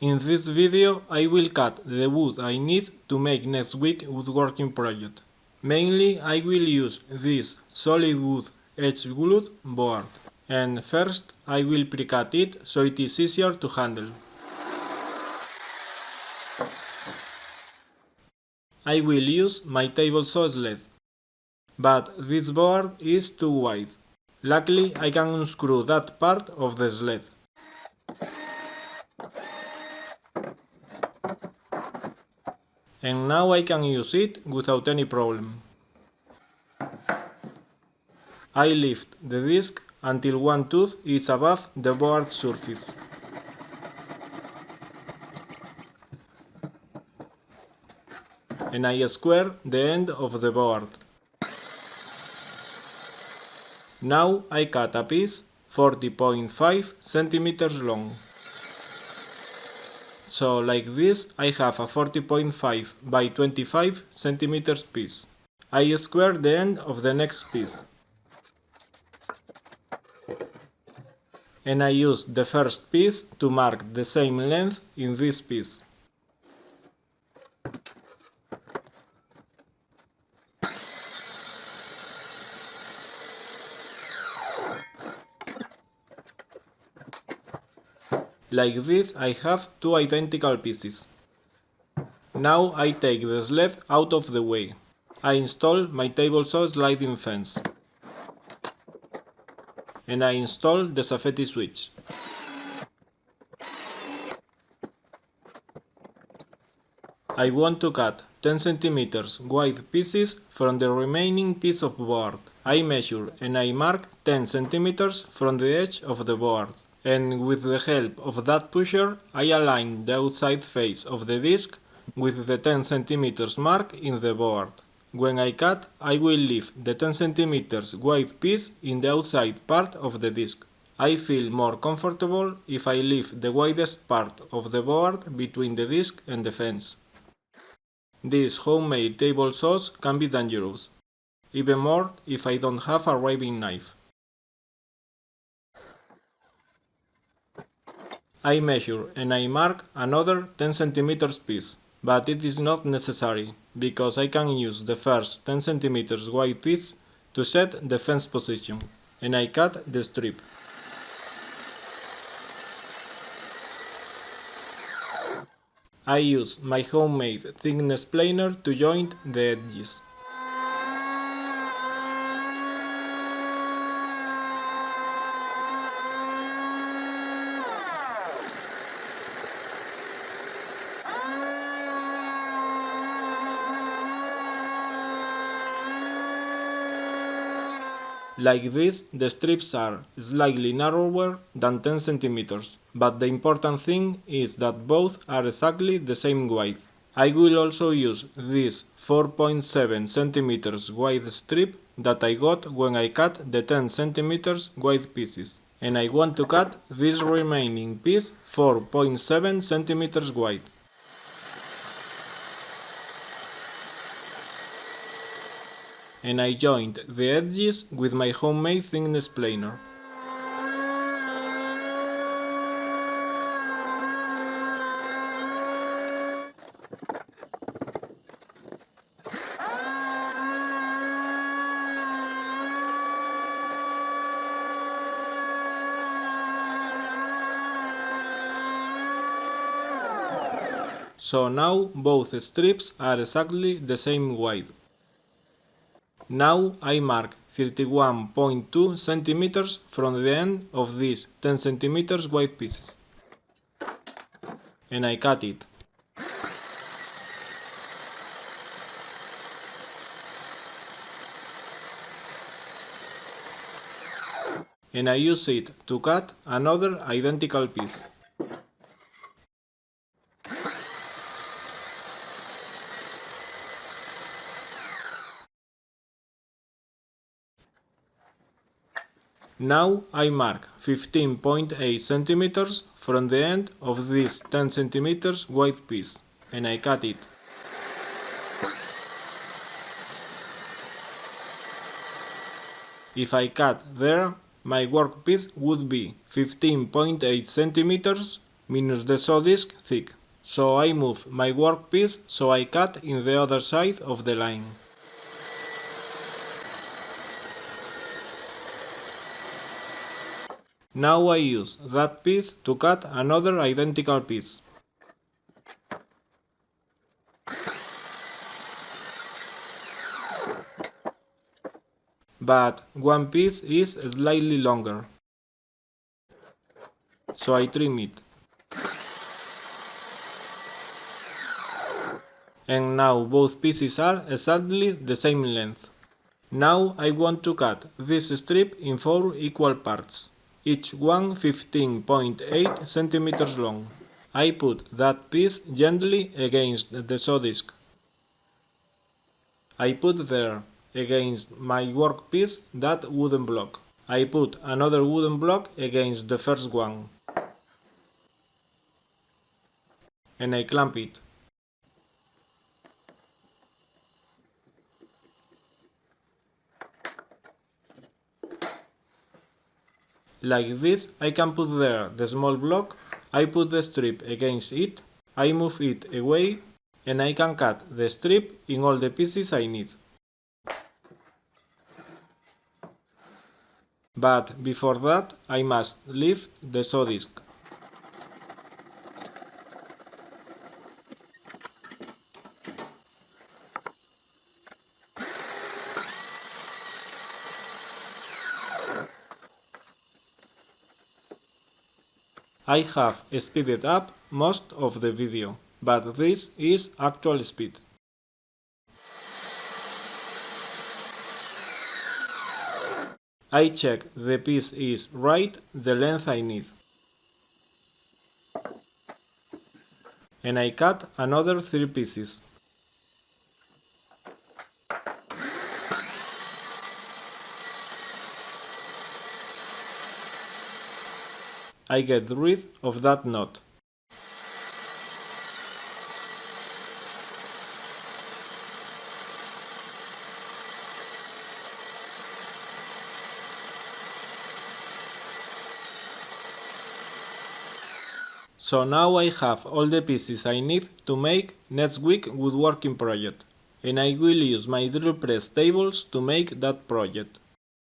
In this video I will cut the wood I need to make next week woodworking project. Mainly I will use this solid wood edge glued board, and first I will pre-cut it so it is easier to handle. I will use my table saw sled, but this board is too wide. Luckily I can unscrew that part of the sled. And now I can use it without any problem. I lift the disc until one tooth is above the board surface. And I square the end of the board. Now I cut a piece 40.5 centimeters long. So like this I have a 40.5 by 25 centimeters piece. I square the end of the next piece. And I use the first piece to mark the same length in this piece. Like this I have two identical pieces. Now I take the sled out of the way. I install my table saw sliding fence. And I install the safety switch. I want to cut 10 centimeters wide pieces from the remaining piece of board. I measure and I mark 10 centimeters from the edge of the board. And with the help of that pusher, I align the outside face of the disc with the 10 centimeters mark in the board. When I cut, I will leave the 10 centimeters wide piece in the outside part of the disc. I feel more comfortable if I leave the widest part of the board between the disc and the fence. These homemade table saws can be dangerous, even more if I don't have a raving knife. I measure and I mark another 10 centimeters piece, but it is not necessary, because I can use the first 10 centimeters wide piece to set the fence position, and I cut the strip. I use my homemade thickness planer to joint the edges. Like this, the strips are slightly narrower than 10 centimeters, but the important thing is that both are exactly the same width. I will also use this 4.7 centimeters wide strip that I got when I cut the 10 centimeters wide pieces, and I want to cut this remaining piece 4.7 centimeters wide. And I joined the edges with my homemade thickness planer. So now both strips are exactly the same width. Now I mark 31.2 centimeters from the end of these 10 centimeters wide pieces. And I cut it. And I use it to cut another identical piece. Now I mark 15.8 centimeters from the end of this 10 centimeters wide piece, and I cut it. If I cut there, my workpiece would be 15.8 centimeters minus the saw disc thick. So I move my workpiece so I cut in the other side of the line. Now I use that piece to cut another identical piece. But one piece is slightly longer, so I trim it. And now both pieces are exactly the same length. Now I want to cut this strip in 4 equal parts, each one 15.8 centimeters long. I put that piece gently against the saw disc. I put there, against my workpiece, that wooden block. I put another wooden block against the first one, and I clamp it. Like this, I can put there the small block, I put the strip against it, I move it away, and I can cut the strip in all the pieces I need. But before that, I must lift the saw disc. I have speeded up most of the video, but this is actual speed. I check the piece is right the length I need. And I cut another 3 pieces. I get rid of that knot. So now I have all the pieces I need to make next week woodworking project, and I will use my drill press tables to make that project.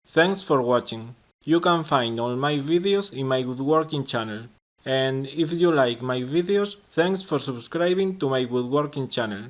Thanks for watching. You can find all my videos in my woodworking channel. And if you like my videos, thanks for subscribing to my woodworking channel.